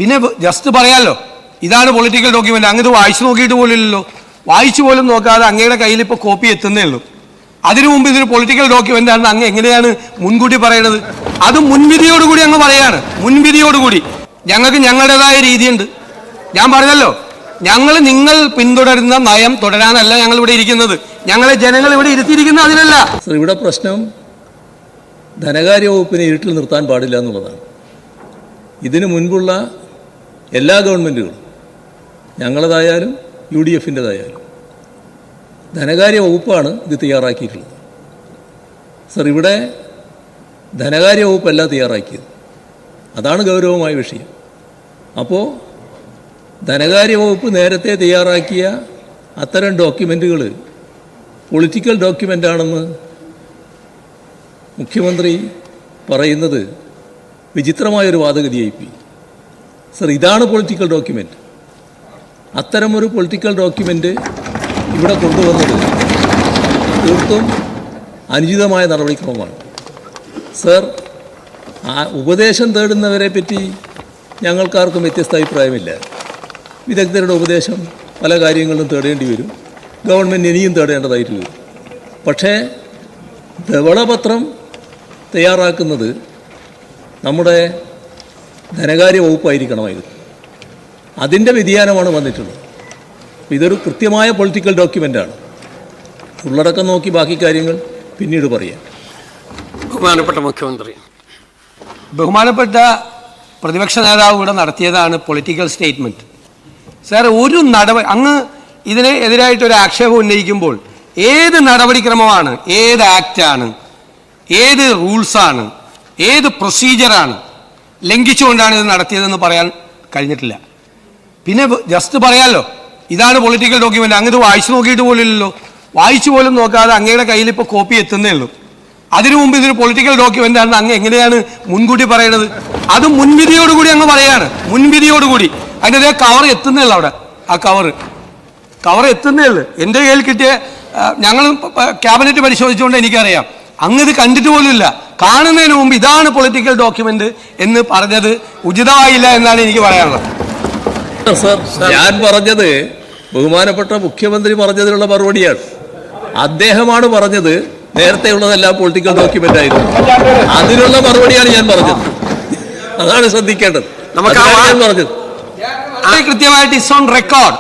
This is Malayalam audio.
പിന്നെ ജസ്റ്റ് പറയാമല്ലോ, ഇതാണ് പൊളിറ്റിക്കൽ ഡോക്യുമെന്റ്. അങ്ങ് വായിച്ചു നോക്കിയിട്ട് പോലില്ലല്ലോ. വായിച്ചു പോലും നോക്കാതെ അങ്ങയുടെ കയ്യിൽ ഇപ്പോൾ കോപ്പി എത്തുന്നേ ഉള്ളൂ. അതിനു മുമ്പ് ഇതൊരു പൊളിറ്റിക്കൽ ഡോക്യുമെന്റ് ആണെന്ന് അങ്ങ് എങ്ങനെയാണ് മുൻകൂട്ടി പറയണത്? അത് മുൻവിധിയോടുകൂടി അങ്ങ് പറയാണ്. മുൻവിധിയോടുകൂടി ഞങ്ങൾക്ക് ഞങ്ങളുടേതായ രീതിയുണ്ട്. ഞാൻ പറഞ്ഞല്ലോ, നിങ്ങൾ പിന്തുടരുന്ന നയം തുടരാനല്ല ഞങ്ങൾ ഇവിടെ ഇരിക്കുന്നത്. ഞങ്ങളെ ജനങ്ങൾ ഇവിടെ ഇരുത്തിയിരിക്കുന്നത് അതിനല്ല. ഇവിടെ പ്രശ്നം ധനകാര്യ വകുപ്പിനെ ഇരുട്ടിൽ നിർത്താൻ പാടില്ല എന്നുള്ളതാണ്. ഇതിനു മുൻപുള്ള എല്ലാ ഗവൺമെൻറ്റുകളും, ഞങ്ങളതായാലും UDFൻ്റെതായാലും, ധനകാര്യ വകുപ്പാണ് ഇത് തയ്യാറാക്കിയിട്ടുള്ളത്. സർ, ഇവിടെ ധനകാര്യ വകുപ്പല്ല തയ്യാറാക്കിയത്. അതാണ് ഗൗരവമായ വിഷയം. അപ്പോൾ ധനകാര്യ വകുപ്പ് നേരത്തെ തയ്യാറാക്കിയ അത്തരം ഡോക്യുമെൻറ്റുകൾ പൊളിറ്റിക്കൽ ഡോക്യുമെൻ്റാണെന്ന് മുഖ്യമന്ത്രി പറയുന്നത് വിചിത്രമായൊരു വാദഗതിയായിപ്പോയി. സർ, ഇതാണ് പൊളിറ്റിക്കൽ ഡോക്യുമെൻ്റ്. അത്തരമൊരു പൊളിറ്റിക്കൽ ഡോക്യുമെൻ്റ് ഇവിടെ കൊണ്ടുവന്നത് തീർത്തും അനുചിതമായ നടപടിക്രമമാണ്. സർ, ഉപദേശം തേടുന്നവരെ പറ്റി ഞങ്ങൾക്കാർക്കും വ്യത്യസ്ത അഭിപ്രായമില്ല. വിദഗ്ധരുടെ ഉപദേശം പല കാര്യങ്ങളിലും തേടേണ്ടി വരും. ഗവൺമെൻറ് ഇനിയും തേടേണ്ടതായിട്ട് വരും. പക്ഷേ ധവളപത്രം തയ്യാറാക്കുന്നത് നമ്മുടെ ധനകാര്യ വകുപ്പായിരിക്കണമായിരുന്നു. അതിൻ്റെ വ്യതിയാനമാണ് വന്നിട്ടുള്ളത്. ഇതൊരു കൃത്യമായ പൊളിറ്റിക്കൽ ഡോക്യുമെൻ്റാണ്. ഉള്ളടക്കം നോക്കി ബാക്കി കാര്യങ്ങൾ പിന്നീട് പറയാം. ബഹുമാനപ്പെട്ട മുഖ്യമന്ത്രി, ബഹുമാനപ്പെട്ട പ്രതിപക്ഷ നേതാവ് ഇവിടെ നടത്തിയതാണ് പൊളിറ്റിക്കൽ സ്റ്റേറ്റ്മെൻറ്റ്. സാർ, ഒരു നടപടി അങ്ങ് ഇതിന് എതിരായിട്ടൊരു ആക്ഷേപം ഉന്നയിക്കുമ്പോൾ ഏത് നടപടിക്രമമാണ്, ഏത് ആക്റ്റാണ്, ഏത് റൂൾസാണ്, ഏത് പ്രൊസീജിയറാണ് ലംഘിച്ചുകൊണ്ടാണ് ഇത് നടത്തിയതെന്ന് പറയാൻ കഴിഞ്ഞിട്ടില്ല. പിന്നെ ജസ്റ്റ് പറയാമല്ലോ, ഇതാണ് പൊളിറ്റിക്കൽ ഡോക്യുമെന്റ്. അങ്ങ് ഇത് വായിച്ചു നോക്കിയിട്ട് പോലില്ലല്ലോ. വായിച്ചു പോലും നോക്കാതെ അങ്ങയുടെ കയ്യിൽ ഇപ്പോൾ കോപ്പി എത്തുന്നേ ഉള്ളൂ. അതിനു മുമ്പ് ഇതൊരു പൊളിറ്റിക്കൽ ഡോക്യുമെന്റ് ആണെന്ന് അങ്ങ് എങ്ങനെയാണ് മുൻകൂട്ടി പറയണത്? അത് മുൻവിധിയോടുകൂടി അങ്ങ് പറയാണ്. മുൻവിധിയോടുകൂടി അതിൻ്റെ കവർ എത്തുന്നേ ഉള്ളൂ. അവിടെ ആ കവർ എത്തുന്നേ ഉള്ളൂ. എൻ്റെ കയ്യിൽ കിട്ടിയ, ഞങ്ങൾ ക്യാബിനറ്റ് പരിശോധിച്ചുകൊണ്ട് എനിക്കറിയാം, അങ്ങ് ഇത് കണ്ടിട്ട് പോലുമില്ല. കാണുന്നതിന് മുമ്പ് ഇതാണ് പൊളിറ്റിക്കൽ ഡോക്യുമെന്റ് എന്ന് പറഞ്ഞത് ഉചിതമായില്ല എന്നാണ് എനിക്ക് പറയാനുള്ളത്. സർ, ഞാൻ പറഞ്ഞത് ബഹുമാനപ്പെട്ട മുഖ്യമന്ത്രി പറഞ്ഞതിനുള്ള മറുപടിയാണ്. അദ്ദേഹമാണ് പറഞ്ഞത് നേരത്തെ ഉള്ളതെല്ലാം പൊളിറ്റിക്കൽ ഡോക്യുമെന്റ് ആയിരുന്നു. അതിനുള്ള മറുപടിയാണ് ഞാൻ പറഞ്ഞത്. അതാണ് ശ്രദ്ധിക്കേണ്ടത്. ഞാൻ പറഞ്ഞത് കൃത്യമായിട്ട് ഇസ് ഓൺ റെക്കോർഡ്.